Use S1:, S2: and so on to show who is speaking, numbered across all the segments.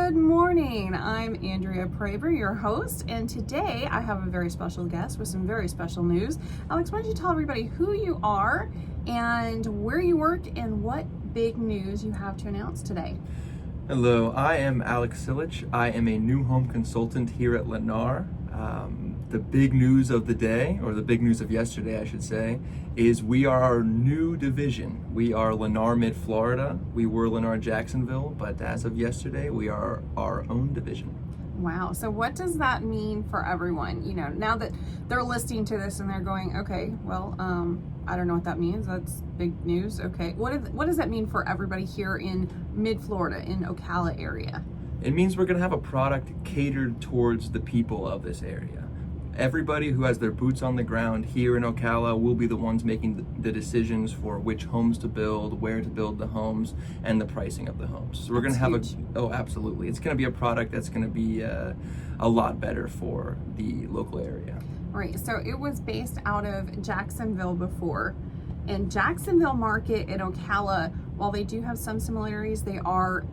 S1: Good morning. I'm Andrea Praver, your host, and today I have a very special guest with some very special news. Alex, why don't you tell everybody who you are and where you work and what big news you have to announce today?
S2: Hello, I am Alex Silich. I am a new home consultant here at Lennar. The big news of the day, or the big news of yesterday, I should say, is we are our new division. We are Lennar Mid-Florida. We were Lennar Jacksonville, but as of yesterday, we are our own division.
S1: Wow. So what does that mean for everyone? You know, now that they're listening to this and they're going, okay, well, I don't know what that means. That's big news. Okay. What does that mean for everybody here in Mid-Florida, in Ocala area?
S2: It means we're going to have a product catered towards the people of this area. Everybody who has their boots on the ground here in Ocala will be the ones making the decisions for which homes to build, where to build the homes, and the pricing of the homes. So we're going to have absolutely. It's going to be a product that's going to be a lot better for the local area.
S1: Right. So it was based out of Jacksonville before. And Jacksonville market and Ocala, while they do have some similarities, they are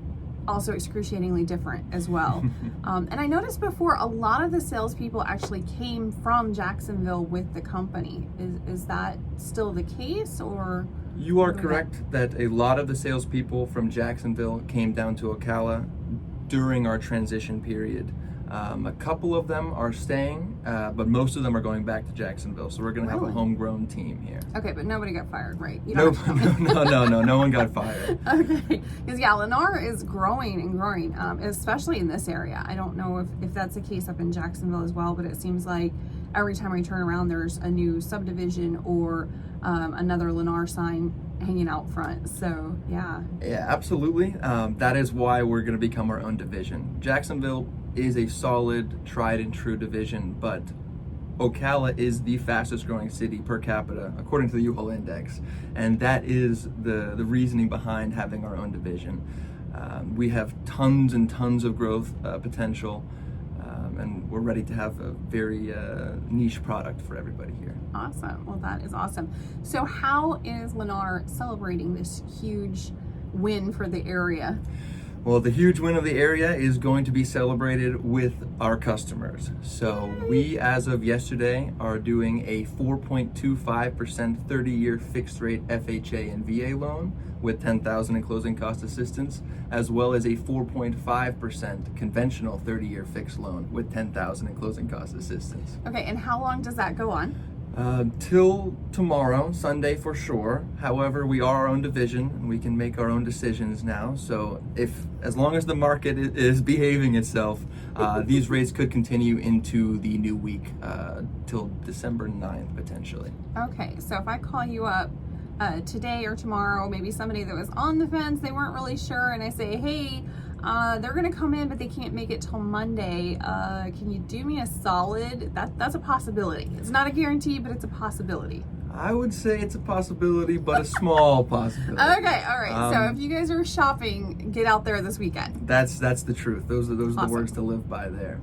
S1: also excruciatingly different as well. And I noticed before a lot of the salespeople actually came from Jacksonville with the company. Is that still the case, or?
S2: You are correct that a lot of the salespeople from Jacksonville came down to Ocala during our transition period. A couple of them are staying, but most of them are going back to Jacksonville. So we're going to have a homegrown team here. No one got fired.
S1: Okay, because Lennar is growing and growing, especially in this area. I don't know if that's the case up in Jacksonville as well, but it seems like every time we turn around, there's a new subdivision or another Lennar sign hanging out front. So yeah,
S2: absolutely. That is why we're going to become our own division. Jacksonville is a solid, tried and true division, but Ocala is the fastest growing city per capita according to the U-Haul index, and that is the reasoning behind having our own division. We have tons and tons of growth potential, and we're ready to have a very niche product for everybody here.
S1: Awesome. Well, that is awesome. So how is Lennar celebrating this huge win for the area?
S2: Well, the huge win of the area is going to be celebrated with our customers. So we, as of yesterday, are doing a 4.25% 30-year fixed rate FHA and VA loan with $10,000 in closing cost assistance, as well as a 4.5% conventional 30-year fixed loan with $10,000 in closing cost assistance.
S1: Okay, and how long does that go on?
S2: Till tomorrow, Sunday for sure. However, we are our own division and we can make our own decisions now. So as long as the market is behaving itself, these rates could continue into the new week, till December 9th potentially.
S1: Okay, so if I call you up today or tomorrow, maybe somebody that was on the fence, they weren't really sure, and I say, hey, they're gonna come in, but they can't make it till Monday. Can you do me a solid? That's a possibility. It's not a guarantee, but it's a possibility.
S2: I would say it's a possibility, but a small possibility.
S1: Okay, all right. So if you guys are shopping, get out there this weekend.
S2: That's the truth. Those are the words to live by there.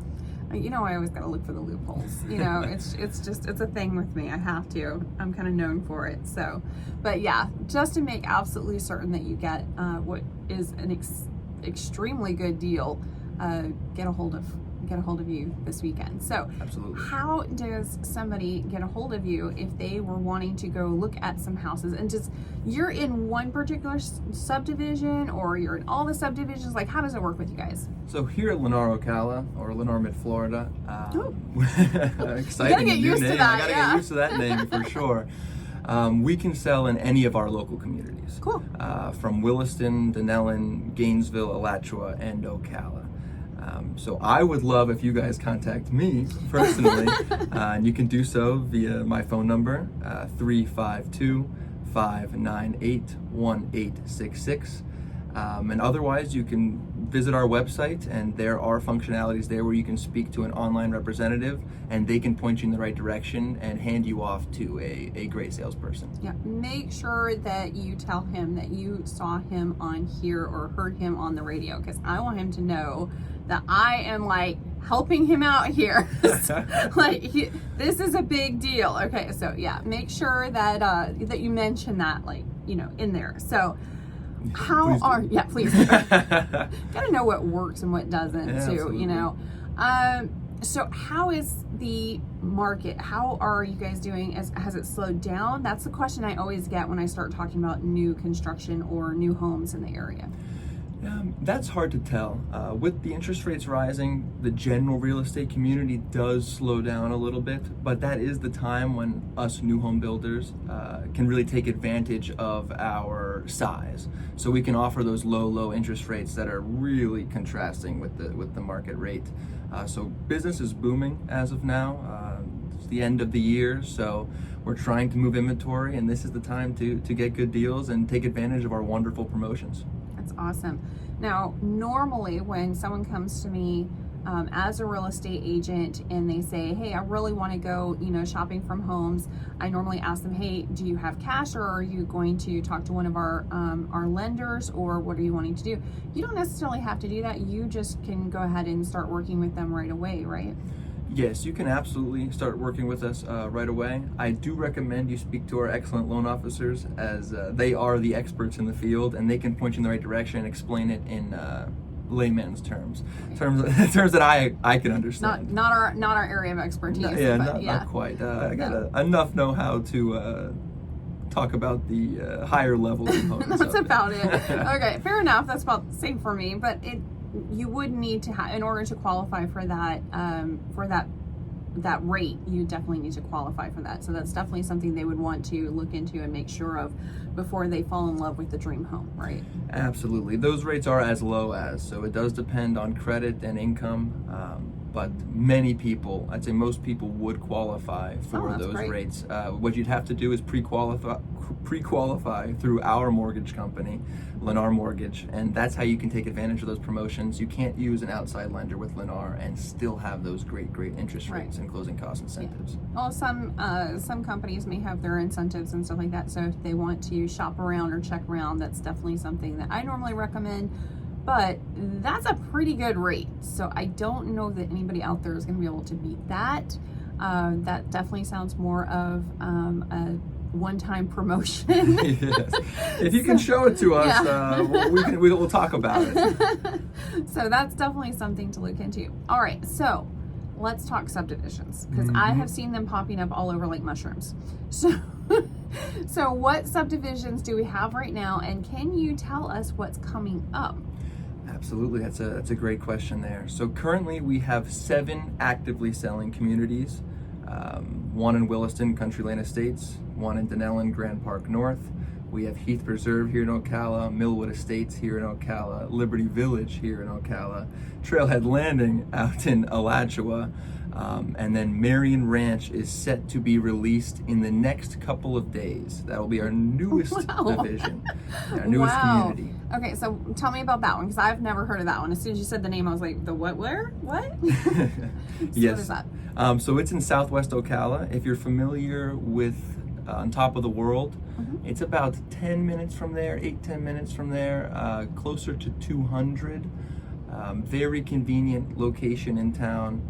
S1: You know, I always gotta look for the loopholes. You know, it's a thing with me. I have to. I'm kind of known for it. So, but yeah, just to make absolutely certain that you get what is an extremely good deal, get a hold of you this weekend. So
S2: absolutely, how
S1: does somebody get a hold of you if they were wanting to go look at some houses, and just you're in one particular subdivision or you're in all the subdivisions? Like, how does it work with you guys?
S2: So here at Lennar Ocala, or Lennar Mid-Florida, exciting,
S1: you gotta get used to that.
S2: Get used to that name for sure. We can sell in any of our local communities.
S1: Cool.
S2: From Williston, Denellen, Gainesville, Alachua, and Ocala. So I would love if you guys contact me personally, and you can do so via my phone number, 352-598-1866. And otherwise, you can visit our website, and there are functionalities there where you can speak to an online representative, and they can point you in the right direction and hand you off to a great salesperson.
S1: Yeah, make sure that you tell him that you saw him on here or heard him on the radio, because I want him to know that I am like helping him out here. This is a big deal. Okay, so yeah, make sure that that you mention that, like, you know, in there. So How
S2: Please do.
S1: are, yeah, please. Gotta know what works and what doesn't
S2: Yeah,
S1: too,
S2: absolutely.
S1: you know. So how is the market? How are you guys doing? Has it slowed down? That's the question I always get when I start talking about new construction or new homes in the area.
S2: That's hard to tell. With the interest rates rising, the general real estate community does slow down a little bit, but that is the time when us new home builders can really take advantage of our size. So we can offer those low interest rates that are really contrasting with the market rate. So business is booming as of now. It's the end of the year, so we're trying to move inventory, and this is the time to get good deals and take advantage of our wonderful promotions.
S1: That's awesome. Now, normally when someone comes to me as a real estate agent and they say, hey, I really want to go, you know, shopping from homes, I normally ask them, hey, do you have cash, or are you going to talk to one of our lenders, or what are you wanting to do? You don't necessarily have to do that. You just can go ahead and start working with them right away, right?
S2: Yes, you can absolutely start working with us right away. I do recommend you speak to our excellent loan officers, as they are the experts in the field, and they can point you in the right direction and explain it in layman's terms, terms that I can understand.
S1: Not our area of expertise.
S2: Not quite. I got enough know-how to talk about the higher level components.
S1: That's
S2: of
S1: about
S2: it.
S1: it. Okay, fair enough. That's about the same for me, but you would need to have, in order to qualify for that rate, you definitely need to qualify for that. So that's definitely something they would want to look into and make sure of before they fall in love with the dream home, right?
S2: Absolutely. Those rates are as low as, so it does depend on credit and income, but many people, I'd say most people, would qualify for those
S1: great.
S2: rates. What you'd have to do is pre-qualify through our mortgage company, Lennar Mortgage, and that's how you can take advantage of those promotions. You can't use an outside lender with Lennar and still have those great interest rates and closing cost incentives.
S1: Well, some companies may have their incentives and stuff like that, so if they want to shop around or check around, that's definitely something that I normally recommend. But that's a pretty good rate, so I don't know that anybody out there is going to be able to beat that. That definitely sounds more of a one-time promotion.
S2: Yes. If you can show it to us, we'll talk about it.
S1: So that's definitely something to look into. All right, so let's talk subdivisions, because I have seen them popping up all over like mushrooms. So what subdivisions do we have right now, and can you tell us what's coming up?
S2: Absolutely, that's a great question there. So currently we have 7 actively selling communities. One in Williston, Country Lane Estates, one in Denellen, Grand Park North. We have Heath Preserve here in Ocala, Millwood Estates here in Ocala, Liberty Village here in Ocala, Trailhead Landing out in Alachua, and then Marion Ranch is set to be released in the next couple of days. That will be our newest division, our newest community.
S1: Okay, so tell me about that one, because I've never heard of that one. As soon as you said the name, I was like, the what, where, what?
S2: Yes.
S1: What is that?
S2: So it's in Southwest Ocala. If you're familiar with On Top of the World, it's about 10 minutes from there, 8-10 minutes from there, closer to 200. Very convenient location in town,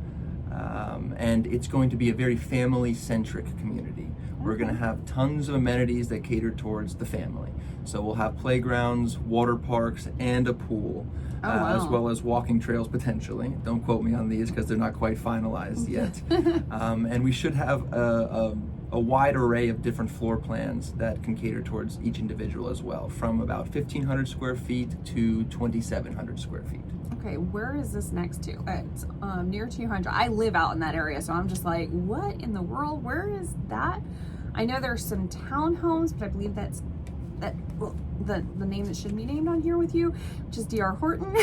S2: and it's going to be a very family-centric community. We're going to have tons of amenities that cater towards the family. So we'll have playgrounds, water parks, and a pool, as well as walking trails potentially. Don't quote me on these because they're not quite finalized yet. And we should have a wide array of different floor plans that can cater towards each individual as well, from about 1,500 square feet to 2,700 square feet.
S1: Okay, where is this next to? It's near 200. I live out in that area, so I'm just like, what in the world? Where is that? I know there's some townhomes, but I believe that's the name that should be named on here with you, which is D.R. Horton.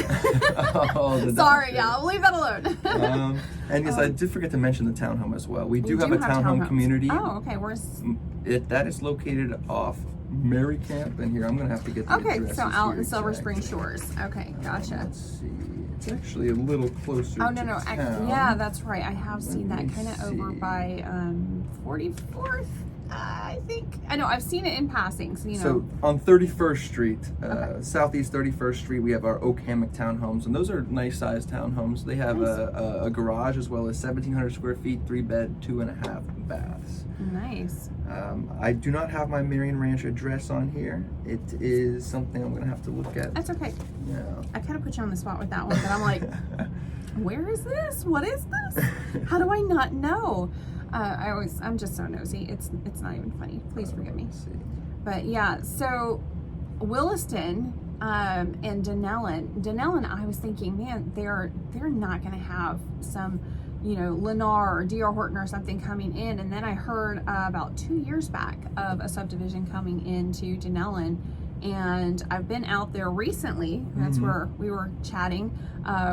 S1: Sorry, yeah, I'll leave that alone.
S2: And yes, I did forget to mention the townhome as well. We do have a townhome community.
S1: Oh, okay. Where's
S2: that is located off Mary Camp, and here I'm gonna have to get the address.
S1: So out in Silver Spring Shores. Okay, gotcha.
S2: Let's see. It's actually a little closer.
S1: Oh no,
S2: town.
S1: yeah, that's right. I have seen that kind of over by 44th. I think I know. I've seen it in passing. So
S2: So on 31st Street, Southeast 31st Street, we have our Oak Hammock townhomes, and those are nice-sized townhomes. They have a garage as well as 1,700 square feet, 3-bed, 2.5 baths.
S1: Nice.
S2: I do not have my Marion Ranch address on here. It is something I'm gonna have to look at.
S1: That's okay.
S2: Yeah.
S1: I kind of put you on the spot with that one, but I'm like, where is this? What is this? How do I not know? I'm just so nosy. It's not even funny. Please forgive me.
S2: Let's see.
S1: But yeah, so Williston and Denellen, I was thinking, man, they're not going to have some, Lennar or D.R. Horton or something coming in. And then I heard about 2 years back of a subdivision coming into Denellen. And I've been out there recently. That's where we were chatting.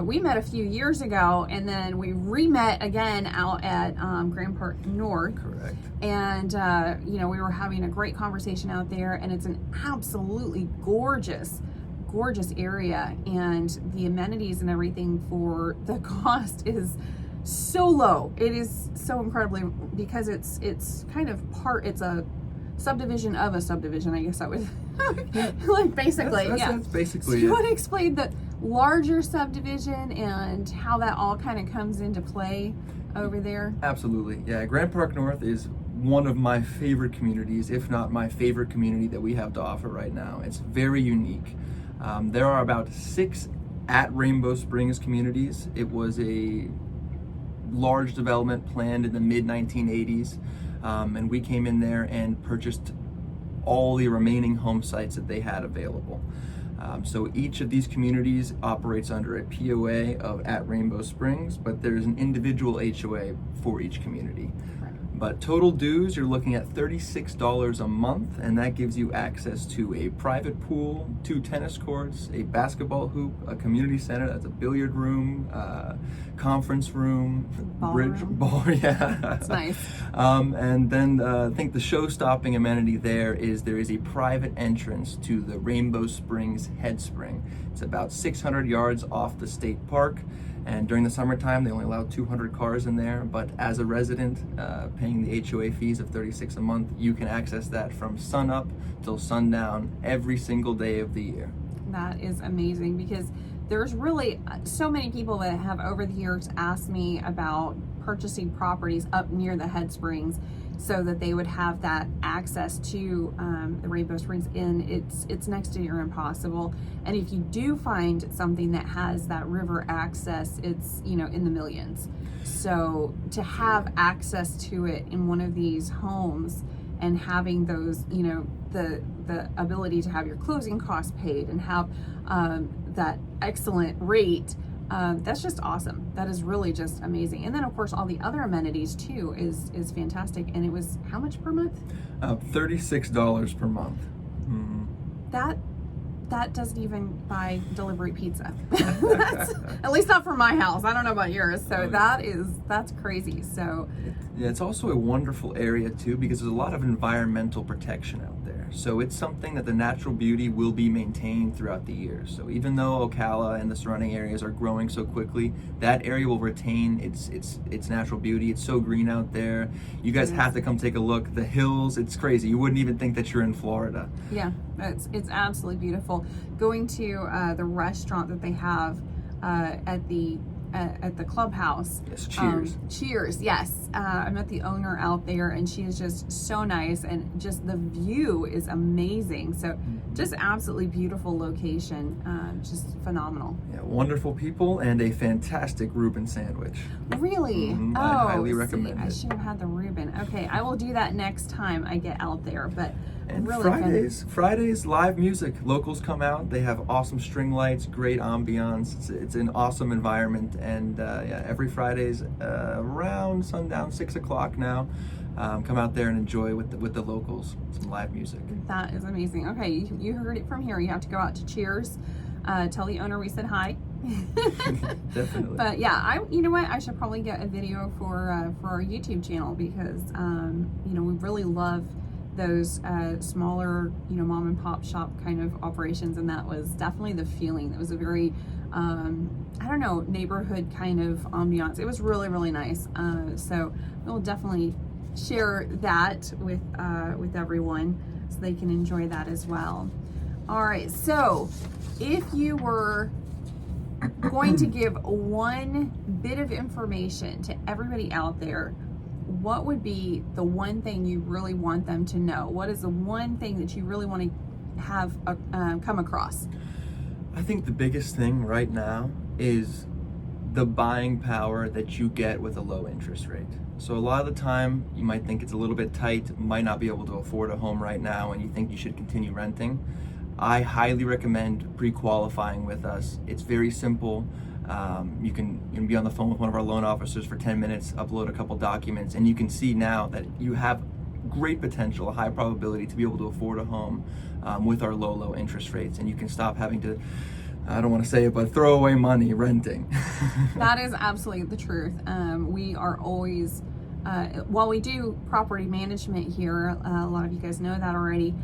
S1: We met a few years ago, and then we re-met again out at Grand Park North.
S2: Correct.
S1: And, we were having a great conversation out there, and it's an absolutely gorgeous area. And the amenities and everything for the cost is so low. It is so incredibly, because it's kind of it's a subdivision of a subdivision, I guess I would like basically.
S2: That's basically
S1: so you
S2: it.
S1: want to explain the larger subdivision and how that all kind of comes into play over there?
S2: Absolutely. Yeah, Grand Park North is one of my favorite communities, if not my favorite community that we have to offer right now. It's very unique. There are about 6 at Rainbow Springs communities. It was a large development planned in the mid-1980s, and we came in there and purchased all the remaining home sites that they had available. So each of these communities operates under a POA of at Rainbow Springs, but there's an individual HOA for each community. But total dues, you're looking at $36 a month, and that gives you access to a private pool, 2 tennis courts, a basketball hoop, a community center, that's a billiard room, conference room, ball, yeah.
S1: That's nice.
S2: And then I think the show-stopping amenity there is a private entrance to the Rainbow Springs Head Spring. It's about 600 yards off the state park. And during the summertime, they only allow 200 cars in there. But as a resident, paying the HOA fees of $36 a month, you can access that from sun up till sundown every single day of the year.
S1: That is amazing, because there's really so many people that have over the years asked me about purchasing properties up near the Head Springs so that they would have that access to the Rainbow Springs Inn. It's next to near impossible. And if you do find something that has that river access, it's in the millions. So to have access to it in one of these homes and having those, the ability to have your closing costs paid and have that excellent rate, that's just awesome. That is really just amazing. And then of course all the other amenities too is fantastic. And it was how much per month?
S2: $36 per month.
S1: That doesn't even buy delivery pizza. That's, at least not for my house. I don't know about yours. So that's crazy. So
S2: yeah, it's also a wonderful area too, because there's a lot of environmental protection out there. So it's something that the natural beauty will be maintained throughout the years. So even though Ocala and the surrounding areas are growing so quickly, that area will retain its natural beauty. It's so green out there. You guys have to come take a look. The hills, it's crazy. You wouldn't even think that you're in Florida.
S1: Yeah, it's absolutely beautiful. Going to the restaurant that they have at the clubhouse.
S2: Yes, Cheers.
S1: Cheers, yes. I met the owner out there, and she is just so nice, and just the view is amazing. So just absolutely beautiful location, just phenomenal.
S2: Yeah, wonderful people and a fantastic Reuben sandwich.
S1: Really? Oh,
S2: I highly recommend it.
S1: I should have had the Reuben. Okay, I will do that next time I get out there, but
S2: and
S1: really
S2: Fridays, live music. Locals come out. They have awesome string lights, great ambiance. It's an awesome environment. And every Fridays around sundown, 6 o'clock now, come out there and enjoy with the locals some live music.
S1: That is amazing. Okay, you heard it from here. You have to go out to Cheers. Tell the owner we said hi.
S2: Definitely.
S1: But yeah, you know what? I should probably get a video for our YouTube channel, because we really love those smaller mom and pop shop kind of operations, and that was definitely the feeling. It was a very neighborhood kind of ambiance. It was really, really nice. So we'll definitely share that with everyone so they can enjoy that as well. All right, so if you were going to give one bit of information to everybody out there, what would be the one thing you really want them to know? What is the one thing that you really want to have come across?
S2: I think the biggest thing right now is the buying power that you get with a low interest rate. So a lot of the time you might think it's a little bit tight, might not be able to afford a home right now, and you think you should continue renting. I highly recommend pre-qualifying with us. It's very simple. You can be on the phone with one of our loan officers for 10 minutes, upload a couple documents, and you can see now that you have great potential, a high probability to be able to afford a home with our low interest rates, and you can stop having to, I don't want to say it, but throw away money renting.
S1: That is absolutely the truth. We are always, while we do property management here, a lot of you guys know that already,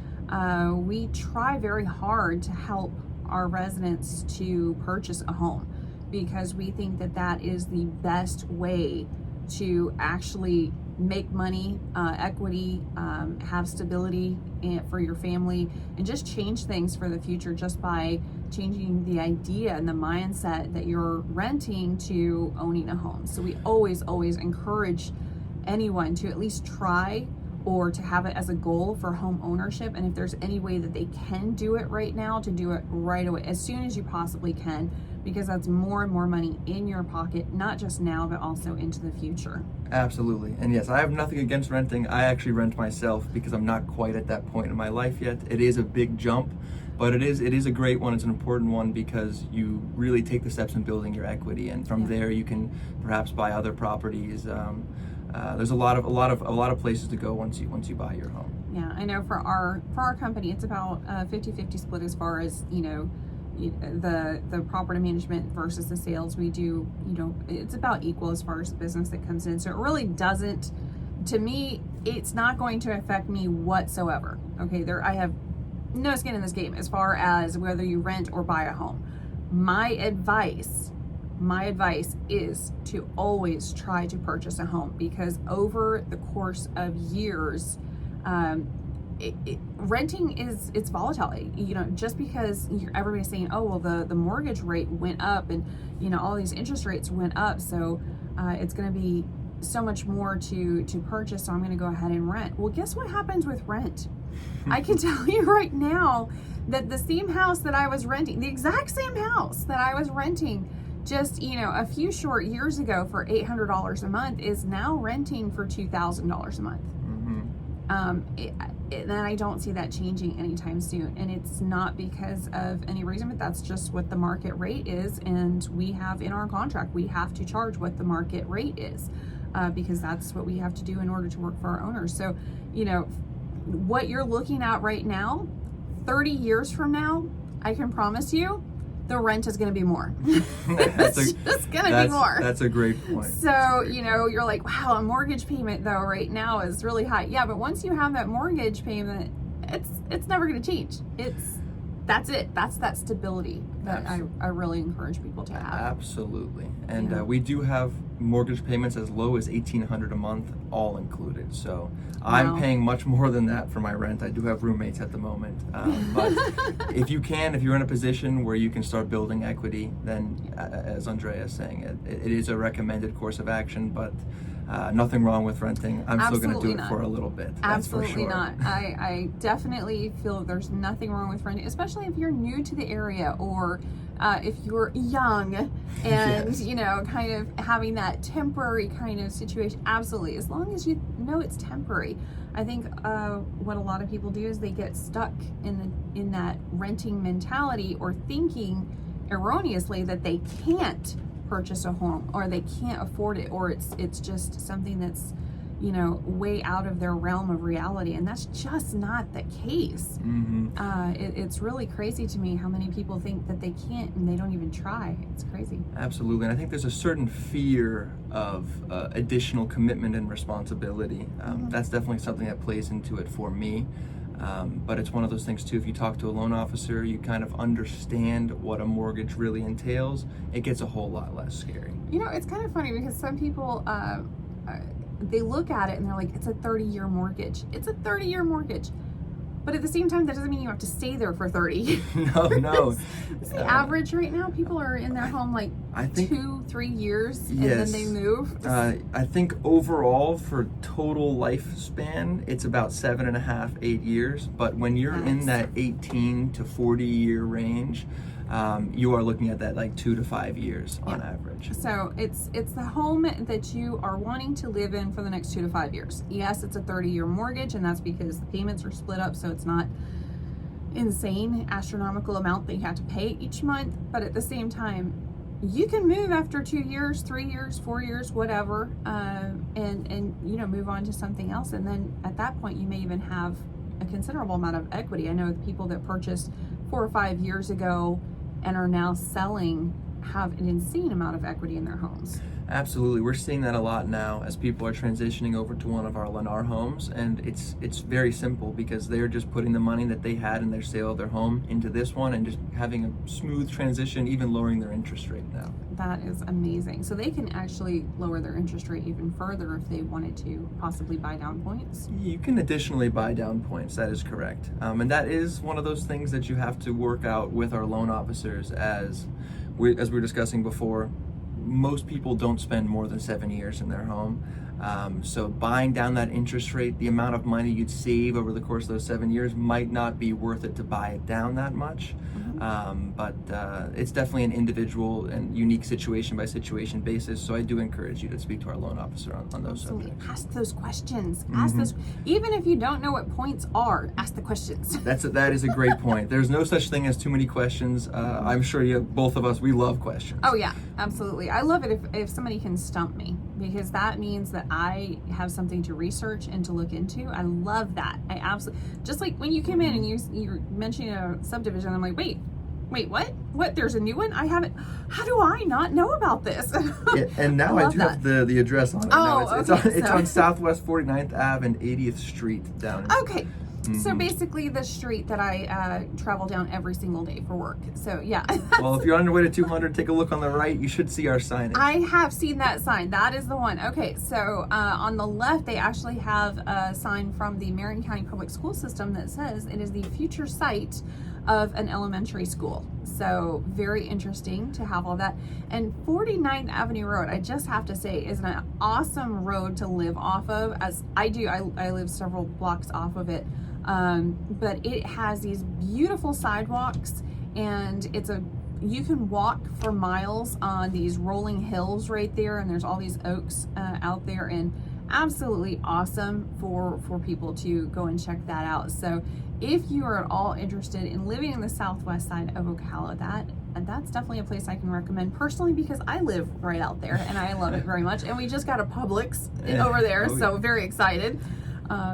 S1: we try very hard to help our residents to purchase a home, because we think that that is the best way to actually make money, equity, have stability for your family, and just change things for the future just by changing the idea and the mindset that you're renting to owning a home. So we always encourage anyone to at least try or to have it as a goal for home ownership. And if there's any way that they can do it right now, to do it right away, as soon as you possibly can, because that's more and more money in your pocket, not just now, but also into the future.
S2: Absolutely. And yes, I have nothing against renting. I actually rent myself because I'm not quite at that point in my life yet. It is a big jump, but it is a great one. It's an important one because you really take the steps in building your equity, and from there you can perhaps buy other properties. There's a lot of places to go once you buy your home.
S1: Yeah, I know for our company, it's about 50-50 split as far as, you know, the property management versus the sales. We do, you know, it's about equal as far as the business that comes in. So it really doesn't, to me, it's not going to affect me whatsoever. Okay, I have no skin in this game as far as whether you rent or buy a home. My advice is to always try to purchase a home, because over the course of years, renting it's volatile. You know, just because everybody's saying, oh well, the mortgage rate went up, and you know, all these interest rates went up, so it's going to be so much more to purchase, so I'm going to go ahead and rent. Well, guess what happens with rent? I can tell you right now that the same house that I was renting, the exact same house that I was renting just, you know, a few short years ago for $800 a month is now renting for $2,000 a month. And I don't see that changing anytime soon. And it's not because of any reason, but that's just what the market rate is. And we have in our contract, we have to charge what the market rate is, because that's what we have to do in order to work for our owners. So, you know, what you're looking at right now, 30 years from now, I can promise you, the rent is going to be more. It's just going to be more.
S2: That's a great point.
S1: So, you know, you're like, wow, a mortgage payment though right now is really high. Yeah, but once you have that mortgage payment, it's never going to change. That's it. That's that stability that I really encourage people to have.
S2: Absolutely. And we do have mortgage payments as low as $1,800 a month, all included. So I'm paying much more than that for my rent. I do have roommates at the moment. But if you're in a position where you can start building equity, then as Andrea is saying, it is a recommended course of action, but nothing wrong with renting. I'm still going to do it for a little bit. That's
S1: Absolutely
S2: for sure.
S1: not. I definitely feel there's nothing wrong with renting, especially if you're new to the area, or if you're young and
S2: Yes.
S1: you know, kind of having that temporary kind of situation. Absolutely, as long as you know it's temporary. I think what a lot of people do is they get stuck in that renting mentality, or thinking erroneously that they can't purchase a home, or they can't afford it, or it's just something that's, you know, way out of their realm of reality, and that's just not the case. It's really crazy to me how many people think that they can't, and they don't even try. It's crazy.
S2: Absolutely. And I think there's a certain fear of additional commitment and responsibility. That's definitely something that plays into it for me. But it's one of those things too, if you talk to a loan officer, you kind of understand what a mortgage really entails, it gets a whole lot less scary.
S1: You know, it's kind of funny because some people, they look at it and they're like, it's a 30-year mortgage. It's a 30-year mortgage. But at the same time, that doesn't mean you have to stay there for 30.
S2: No.
S1: It's the average right now. People are in their home like
S2: I think
S1: 2-3 years, and
S2: yes.
S1: then they move.
S2: I think overall for total lifespan, it's about 7.5, 8 years. But when you're in that 18 to 40 year range, you are looking at that like 2 to 5 years on average.
S1: So it's the home that you are wanting to live in for the next 2 to 5 years. Yes, it's a 30-year mortgage, and that's because the payments are split up, so it's not insane astronomical amount that you have to pay each month. But at the same time, you can move after 2 years, 3 years, 4 years, whatever, and move on to something else. And then at that point, you may even have a considerable amount of equity. I know the people that purchased 4 or 5 years ago and are now selling have an insane amount of equity in their homes.
S2: Absolutely, we're seeing that a lot now as people are transitioning over to one of our Lennar homes, and it's very simple because they're just putting the money that they had in their sale of their home into this one and just having a smooth transition, even lowering their interest rate now.
S1: That is amazing. So they can actually lower their interest rate even further if they wanted to possibly buy down points.
S2: You can additionally buy down points, that is correct. And that is one of those things that you have to work out with our loan officers as we were discussing before. Most people don't spend more than 7 years in their home. So buying down that interest rate, the amount of money you'd save over the course of those 7 years might not be worth it to buy it down that much. But it's definitely an individual and unique situation by situation basis. So I do encourage you to speak to our loan officer on those subjects.
S1: Ask those questions. Ask those. Even if you don't know what points are, ask the questions.
S2: That is a great point. There's no such thing as too many questions. I'm sure both of us, we love questions.
S1: Oh yeah, absolutely. I love it if somebody can stump me, because that means that I have something to research and to look into. I love that. I absolutely, just like when you came in and you're mentioning a subdivision, I'm like, wait, what? There's a new one? I haven't. How do I not know about this?
S2: Yeah, and now I do have the address on it. It's on Southwest 49th Ave and 80th Street down in
S1: Okay. So basically the street that I travel down every single day for work. So yeah.
S2: Well, if you're on your way to 200, take a look on the right. You should see our signage.
S1: I have seen that sign. That is the one. Okay, so on the left, they actually have a sign from the Marion County Public School System that says it is the future site of an elementary school. So very interesting to have all that. And 49th Avenue Road, I just have to say, is an awesome road to live off of. As I do, I live several blocks off of it. But it has these beautiful sidewalks, and you can walk for miles on these rolling hills right there, and there's all these oaks out there, and absolutely awesome for people to go and check that out. So if you are at all interested in living in the southwest side of Ocala, that's definitely a place I can recommend personally, because I live right out there and I love it very much. And we just got a Publix over there, so very excited.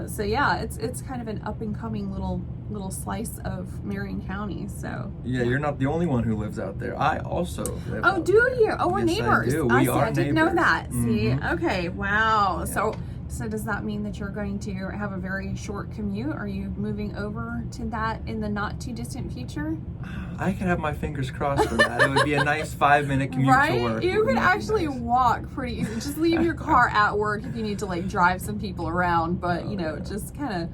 S1: So yeah, it's kind of an up and coming little slice of Marion County. So
S2: yeah, you're not the only one who lives out there. I also live out
S1: do
S2: there.
S1: you? Oh, we're
S2: Yes,
S1: neighbors.
S2: I do. We are
S1: I didn't know that. See,
S2: Mhm.
S1: okay, wow.
S2: Yeah.
S1: So does that mean that you're going to have a very short commute? Are you moving over to that in the not too distant future?
S2: I could have my fingers crossed for that. It would be a nice 5-minute commute to work.
S1: You could
S2: Wouldn't that be
S1: actually
S2: nice?
S1: walk pretty easy. Just leave your car at work if you need to like drive some people around, but just kind of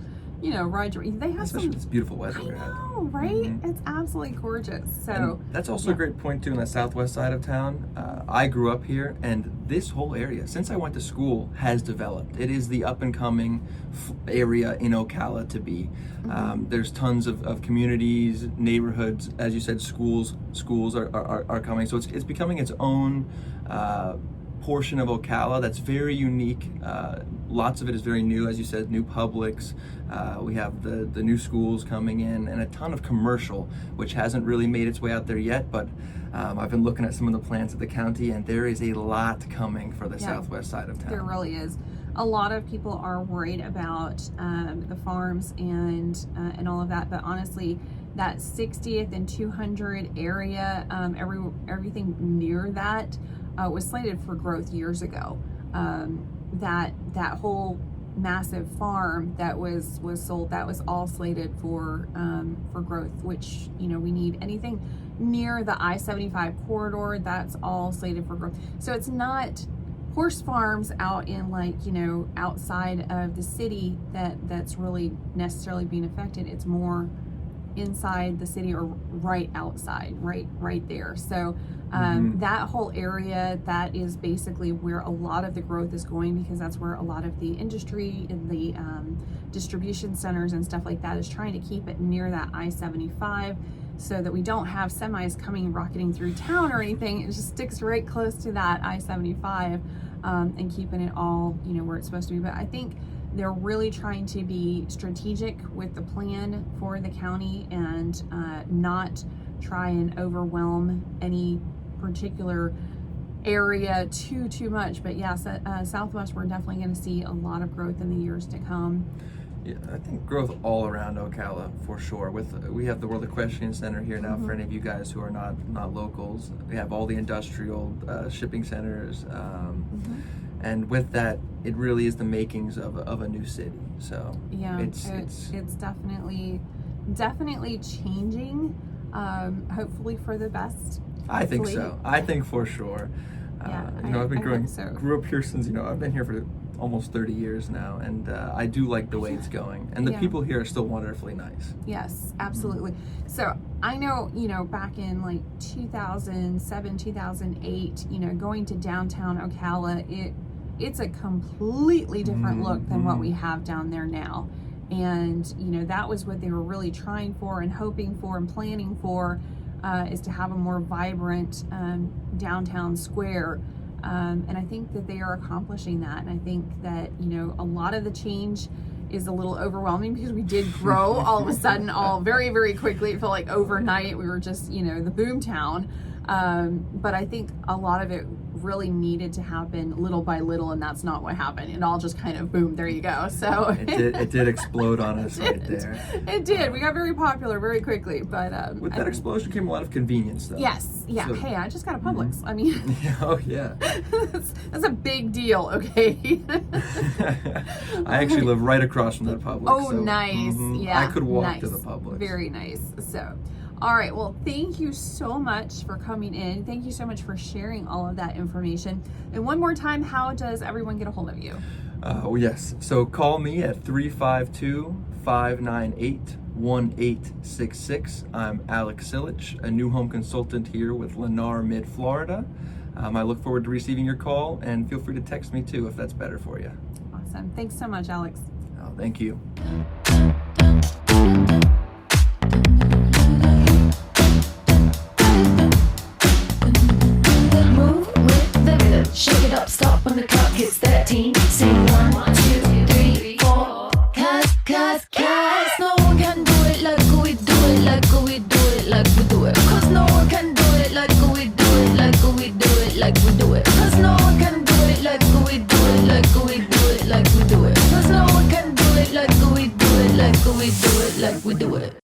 S1: ride your. They have
S2: Especially with this beautiful weather
S1: I
S2: we're having.
S1: know, right? It's absolutely gorgeous. So
S2: And that's also a great point too on the southwest side of town. I grew up here, and this whole area, since I went to school, has developed. It is the up and coming area in Ocala to be. There's tons of communities, neighborhoods, as you said, schools are coming. So it's becoming its own portion of Ocala that's very unique. Lots of it is very new, as you said, new Publix. We have the new schools coming in, and a ton of commercial, which hasn't really made its way out there yet, but I've been looking at some of the plans of the county, and there is a lot coming for the southwest side of town.
S1: There really is. A lot of people are worried about the farms and all of that, but honestly, that 60th and 200 area, everything near that was slated for growth years ago. That whole massive farm that was sold, that was all slated for growth, which we need. Anything near the I-75 corridor, that's all slated for growth. So it's not horse farms out in, like, outside of the city that's really necessarily being affected. It's more inside the city or right outside, right there. So that whole area, that is basically where a lot of the growth is going, because that's where a lot of the industry and the distribution centers and stuff like that is trying to keep it near that I-75, so that we don't have semis coming rocketing through town or anything. It just sticks right close to that I-75, and keeping it all where it's supposed to be. But I think they're really trying to be strategic with the plan for the county, and not try and overwhelm any particular area too much. But yeah, Southwest, we're definitely going to see a lot of growth in the years to come.
S2: Yeah, I think growth all around Ocala for sure. We have the World Equestrian Center here now. For any of you guys who are not locals, we have all the industrial shipping centers, and with that, it really is the makings of a new city. So
S1: yeah, it's definitely changing. Hopefully for the best.
S2: I think so. I think for sure.
S1: Yeah,
S2: I've been grew up here since I've been here for almost 30 years now, and I do like the way it's going, and the people here are still wonderfully nice.
S1: Yes, absolutely. So I know, back in like 2007, 2008, going to downtown Ocala, it's a completely different look than what we have down there now. And that was what they were really trying for and hoping for and planning for, is to have a more vibrant downtown square. And I think that they are accomplishing that. And I think that, a lot of the change is a little overwhelming, because we did grow all of a sudden, all very, very quickly. It felt like overnight we were just, the boom town. But I think a lot of it really needed to happen little by little, and that's not what happened. It all just kind of boom, there you go. So
S2: it did explode on us right there.
S1: It did. We got very popular very quickly, but
S2: with that explosion came a lot of convenience, though.
S1: Yes, yeah. So, hey, I just got a Publix. I mean,
S2: oh yeah,
S1: that's a big deal. Okay.
S2: I actually live right across from that Publix.
S1: Oh, so, nice. Yeah,
S2: I could walk to the Publix.
S1: Very nice. So. All right, well, thank you so much for coming in. Thank you so much for sharing all of that information. And one more time, how does everyone get a hold of you?
S2: Yes, so call me at 352-598-1866. I'm Alex Silich, a new home consultant here with Lennar, Mid-Florida. I look forward to receiving your call, and feel free to text me too if that's better for you.
S1: Awesome. Thanks so much, Alex.
S2: Oh, thank you.
S3: Shake it up, stop when the clock hits 13. Sing 1, 2, 3, 4. Cause no one can do it like we do it, like we do it, like we do it. Cause no one can do it like we do it, like we do it, like we do it. Cause no one can do it like we do it, like we do it, like we do it. Cause no one can do it like we do it, like we do it, like we do it.